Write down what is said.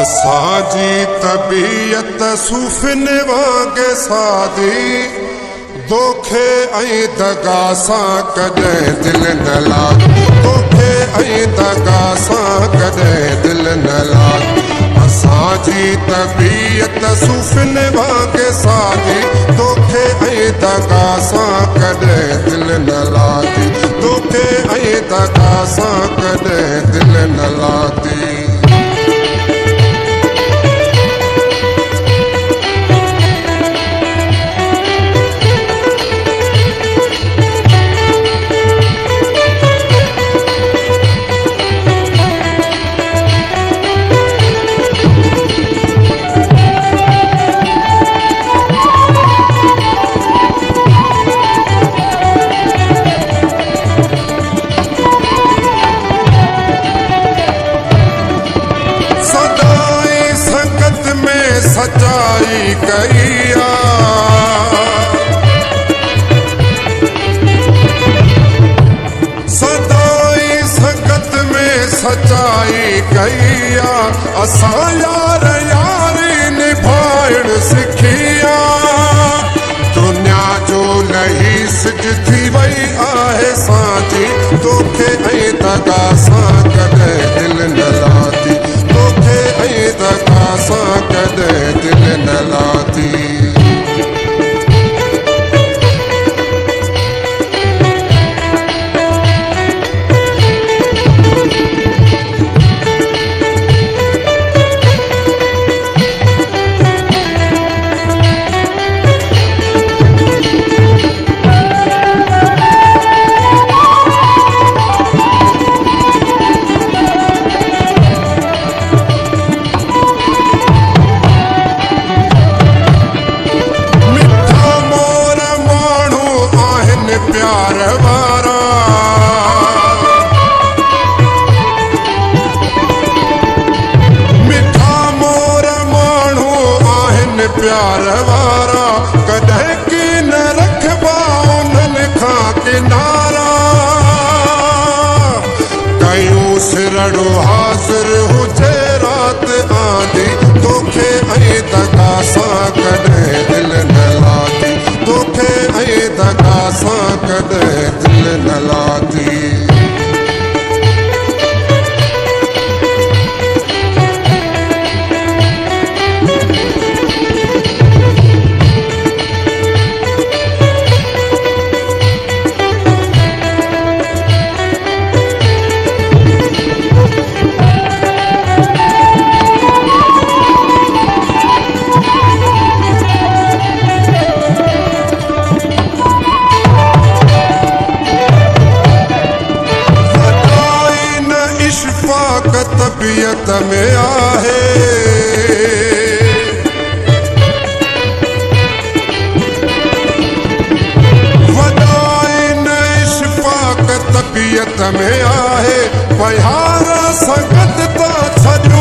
असांजी तबीयत सूफ़िन वांगे सादी दोखे ऐं दगा सां कॾहिं दिलि न लागी दोखे ऐं दगा सां कॾहिं दिलि न लागी असांजी तबीयत सूफ़िन वांगे सादी दोखे ऐं दगा सां कॾहिं दिलि न लागी दोखे ऐं दगा सां कॾहिं दिलि न लागी सच्चाई कईया सदाई संगत में सच्चाई कईया असां यार यारी निभाइण सिखिया दुनिया जो लही सिज थी वई आहे सांची तोखे ऐं दगा सां कॾहिं दिलि न लाती तोखे ऐं दगा सां कॾहिं दिलि न लाती प्यार वारा मिठा मोर माण्हू आहिनि प्यार वारा कॾहिं की न रखबा उन्हनि खां किनारा कयूं सिरड़ो हाज़िर हुजे राति आंदी तोखे ऐं दगा सां कॾहिं दिलि न लागी तोखे ऐं दगा सां कॾहिं दिलि न लागी तबीयत में आहे वॾाई न इशफ़ाक़ तबीयत में आहे बहार संगत ता छॾो